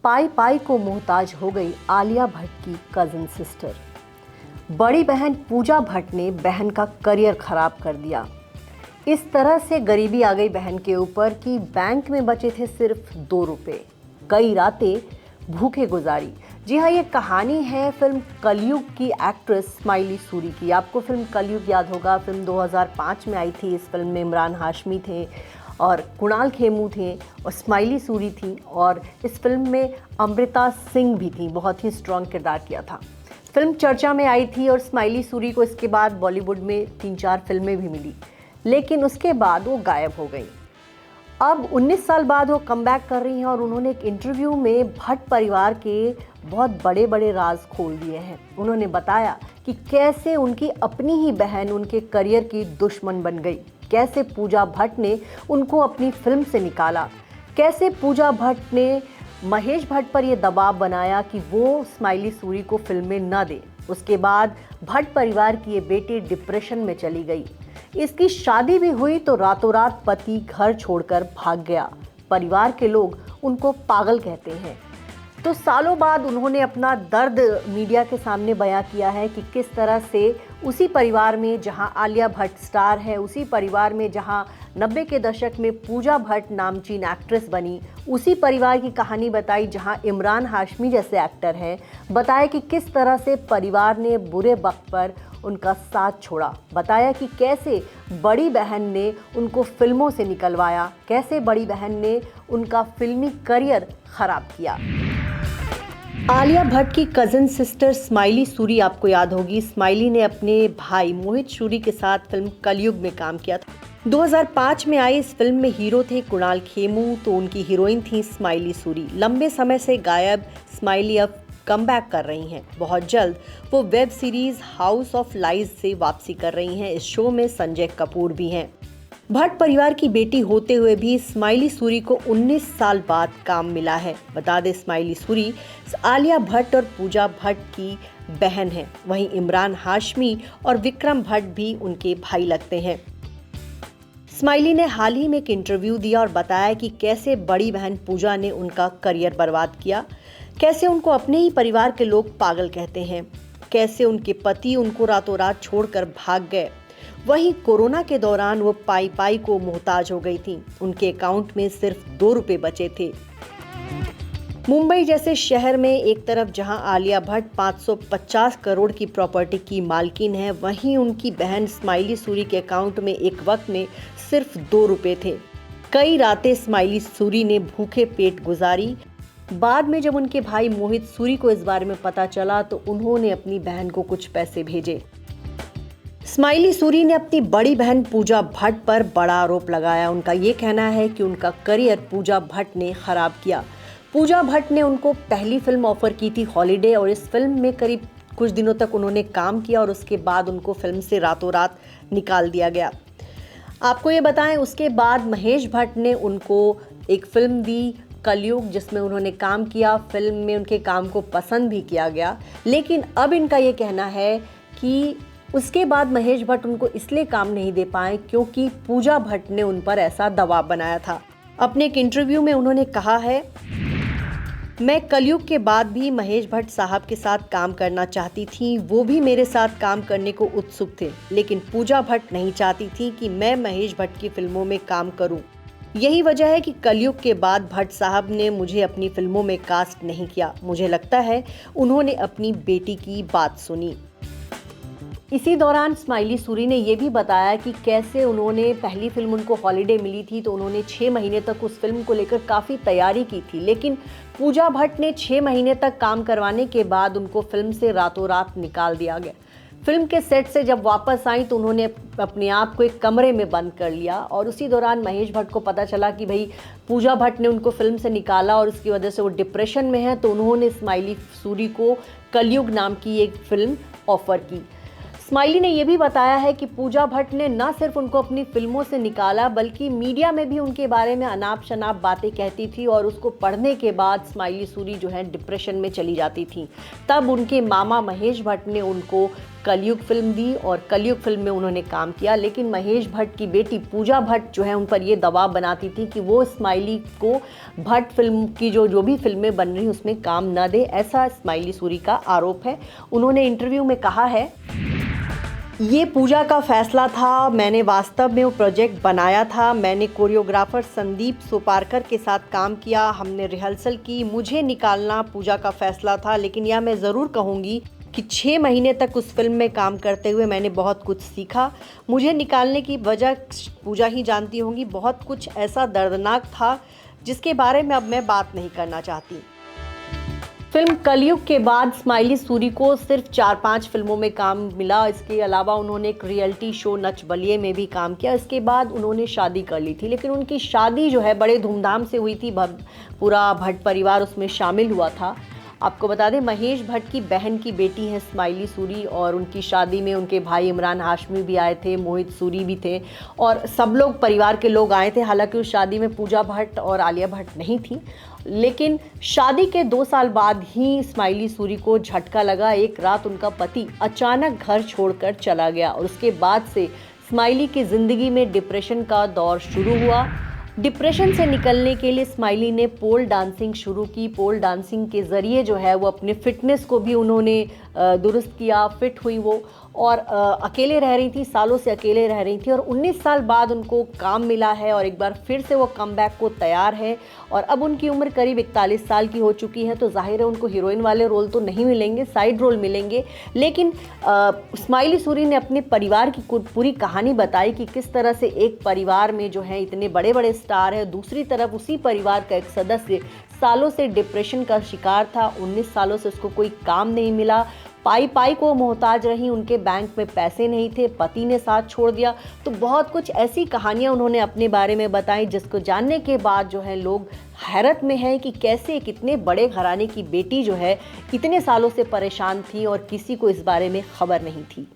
पाई पाई को मोहताज हो गई आलिया भट्ट की कजिन सिस्टर। बड़ी बहन पूजा भट्ट ने बहन का करियर खराब कर दिया। इस तरह से गरीबी आ गई बहन के ऊपर कि बैंक में बचे थे सिर्फ 2 रुपए। कई रातें भूखे गुजारी। जी हाँ, ये कहानी है फिल्म कलयुग की एक्ट्रेस स्माइली सूरी की। आपको फिल्म कलयुग याद होगा, फिल्म 2005 में आई थी। इस फिल्म में इमरान हाशमी थे और कुणाल खेमू थे और स्माइली सूरी थी, और इस फिल्म में अमृता सिंह भी थी। बहुत ही स्ट्रॉन्ग किरदार किया था। फिल्म चर्चा में आई थी और स्माइली सूरी को इसके बाद बॉलीवुड में 3-4 फिल्में भी मिली, लेकिन उसके बाद वो गायब हो गई। अब 19 साल बाद वो कमबैक कर रही हैं और उन्होंने एक इंटरव्यू में भट्ट परिवार के बहुत बड़े बड़े राज खोल दिए हैं। उन्होंने बताया कि कैसे उनकी अपनी ही बहन उनके करियर की दुश्मन बन गई, कैसे पूजा भट्ट ने उनको अपनी फिल्म से निकाला, कैसे पूजा भट्ट ने महेश भट्ट पर यह दबाव बनाया कि वो स्माइली सूरी को फिल्म में न दे। उसके बाद भट्ट परिवार की ये बेटी डिप्रेशन में चली गई। इसकी शादी भी हुई तो रातों रात पति घर छोड़कर भाग गया। परिवार के लोग उनको पागल कहते हैं। तो सालों बाद उन्होंने अपना दर्द मीडिया के सामने बयां किया है कि किस तरह से उसी परिवार में जहां आलिया भट्ट स्टार है, उसी परिवार में जहां 90 के दशक में पूजा भट्ट नामचीन एक्ट्रेस बनी, उसी परिवार की कहानी बताई जहां इमरान हाशमी जैसे एक्टर हैं। बताया कि किस तरह से परिवार ने बुरे वक्त पर उनका साथ छोड़ा। बताया कि कैसे बड़ी बहन ने उनको फिल्मों से निकलवाया, कैसे बड़ी बहन ने उनका फिल्मी करियर खराब किया। आलिया भट्ट की कजिन सिस्टर स्माइली सूरी आपको याद होगी। स्माइली ने अपने भाई मोहित सूरी के साथ फिल्म कलयुग में काम किया था। 2005 में आई इस फिल्म में हीरो थे कुणाल खेमू, तो उनकी हीरोइन थी स्माइली सूरी। लंबे समय से गायब स्माइली अब कमबैक कर रही हैं। बहुत जल्द वो web series house of lies से वापसी कर रही हैं। इस शो में संजय कपूर भी हैं। भट्ट परिवार की बेटी होते हुए भी स्माइली सूरी को 19 साल बाद काम मिला है। बता दें, स्माइली सूरी आलिया भट्ट और पूजा भट्ट की बहन है। वहीं इमरान हाशमी और विक्रम भट्ट भी उनके भाई लगते हैं। स्माइली ने हाल ही में एक इंटरव्यू दिया और बताया कि कैसे बड़ी बहन पूजा ने उनका करियर बर्बाद किया, कैसे उनको अपने ही परिवार के लोग पागल कहते हैं, कैसे उनके पति उनको रातों रात छोड़कर भाग गए। वहीं कोरोना के दौरान वो पाई पाई को मोहताज हो गई थी। उनके अकाउंट में सिर्फ 2 रुपए बचे थे। मुंबई जैसे शहर में एक तरफ जहां आलिया भट्ट 550 करोड़ की प्रॉपर्टी की मालकिन है, वहीं उनकी बहन स्माइली सूरी के अकाउंट में एक वक्त में सिर्फ 2 रुपए थे। कई रातें स्माइली सूरी ने भूखे पेट गुजारी। बाद में जब उनके भाई मोहित सूरी को इस बारे में पता चला तो उन्होंने अपनी बहन को कुछ पैसे भेजे। स्माइली सूरी ने अपनी बड़ी बहन पूजा भट्ट पर बड़ा आरोप लगाया। उनका ये कहना है कि उनका करियर पूजा भट्ट ने खराब किया। पूजा भट्ट ने उनको पहली फिल्म ऑफर की थी हॉलीडे, और इस फिल्म में करीब कुछ दिनों तक उन्होंने काम किया और उसके बाद उनको फिल्म से रातों रात निकाल दिया गया। आपको ये बताएं, उसके बाद महेश भट्ट ने उनको एक फिल्म दी कलयुग, जिसमें उन्होंने काम किया। फिल्म में उनके काम को पसंद भी किया गया, लेकिन अब इनका ये कहना है कि उसके बाद महेश भट्ट उनको इसलिए काम नहीं दे पाए क्योंकि पूजा भट्ट ने उन पर ऐसा दबाव बनाया था। अपने एक इंटरव्यू में उन्होंने कहा है, मैं कलयुग के बाद भी महेश भट्ट साहब के साथ काम करना चाहती थी। वो भी मेरे साथ काम करने को उत्सुक थे, लेकिन पूजा भट्ट नहीं चाहती थी कि मैं महेश भट्ट की फिल्मों में काम करूं। यही वजह है कि कलयुग के बाद भट्ट साहब ने मुझे अपनी फिल्मों में कास्ट नहीं किया। मुझे लगता है उन्होंने अपनी बेटी की बात सुनी। इसी दौरान स्माइली सूरी ने यह भी बताया कि कैसे उन्होंने पहली फिल्म उनको हॉलीडे मिली थी तो उन्होंने 6 महीने तक उस फिल्म को लेकर काफ़ी तैयारी की थी, लेकिन पूजा भट्ट ने 6 महीने तक काम करवाने के बाद उनको फिल्म से रातों रात निकाल दिया गया। फिल्म के सेट से जब वापस आई तो उन्होंने अपने आप को एक कमरे में बंद कर लिया, और उसी दौरान महेश भट्ट को पता चला कि भाई पूजा भट्ट ने उनको फिल्म से निकाला और उसकी वजह से वो डिप्रेशन में है, तो उन्होंने स्माइली सूरी को कलयुग नाम की एक फिल्म ऑफर की। स्माइली ने यह भी बताया है कि पूजा भट्ट ने न सिर्फ उनको अपनी फिल्मों से निकाला बल्कि मीडिया में भी उनके बारे में अनाप शनाप बातें कहती थी और उसको पढ़ने के बाद स्माइली सूरी जो है डिप्रेशन में चली जाती थी। तब उनके मामा महेश भट्ट ने उनको कलयुग फिल्म दी और कलयुग फिल्म में उन्होंने काम किया, लेकिन महेश भट्ट की बेटी पूजा भट्ट जो है उन पर ये दबाव बनाती थी कि वो स्माइली को भट्ट फिल्म की जो भी फिल्में बन रही उसमें काम न दे। ऐसा स्माइली सूरी का आरोप है। उन्होंने इंटरव्यू में कहा है, ये पूजा का फैसला था, मैंने वास्तव में वो प्रोजेक्ट बनाया था, मैंने कोरियोग्राफर संदीप सोपारकर के साथ काम किया, हमने रिहर्सल की, मुझे निकालना पूजा का फैसला था। लेकिन यह मैं ज़रूर कहूँगी कि 6 महीने तक उस फिल्म में काम करते हुए मैंने बहुत कुछ सीखा। मुझे निकालने की वजह पूजा ही जानती होंगी, बहुत कुछ ऐसा दर्दनाक था जिसके बारे में अब मैं बात नहीं करना चाहती। फिल्म कलयुग के बाद स्माइली सूरी को सिर्फ 4-5 फिल्मों में काम मिला। इसके अलावा उन्होंने एक रियलिटी शो नच बलिए में भी काम किया। इसके बाद उन्होंने शादी कर ली थी, लेकिन उनकी शादी जो है बड़े धूमधाम से हुई थी, पूरा भट्ट परिवार उसमें शामिल हुआ था। आपको बता दें, महेश भट्ट की बहन की बेटी है स्माइली सूरी और उनकी शादी में उनके भाई इमरान हाशमी भी आए थे, मोहित सूरी भी थे और सब लोग परिवार के लोग आए थे। हालांकि उस शादी में पूजा भट्ट और आलिया भट्ट नहीं थी, लेकिन शादी के 2 साल बाद ही स्माइली सूरी को झटका लगा। एक रात उनका पति अचानक घर छोड़कर चला गया और उसके बाद से स्माइली की ज़िंदगी में डिप्रेशन का दौर शुरू हुआ। डिप्रेशन से निकलने के लिए स्माइली ने पोल डांसिंग शुरू की। पोल डांसिंग के ज़रिए जो है वो अपने फिटनेस को भी उन्होंने दुरुस्त किया, फिट हुई वो और अकेले रह रही थी, सालों से अकेले रह रही थी और 19 साल बाद उनको काम मिला है और एक बार फिर से वो कमबैक को तैयार है। और अब उनकी उम्र करीब 41 साल की हो चुकी है, तो जाहिर है उनको हीरोइन वाले रोल तो नहीं मिलेंगे, साइड रोल मिलेंगे। लेकिन स्माइली सूरी ने अपने परिवार की पूरी कहानी बताई कि किस तरह से एक परिवार में जो है इतने बड़े बड़े स्टार है, दूसरी तरफ उसी परिवार का एक सदस्य सालों से डिप्रेशन का शिकार था। 19 सालों से उसको कोई काम नहीं मिला, पाई को मोहताज रही, उनके बैंक में पैसे नहीं थे, पति ने साथ छोड़ दिया। तो बहुत कुछ ऐसी कहानियां उन्होंने अपने बारे में बताई जिसको जानने के बाद जो है लोग हैरत में हैं कि कैसे कितने बड़े घराने की बेटी जो है इतने सालों से परेशान थी और किसी को इस बारे में खबर नहीं थी।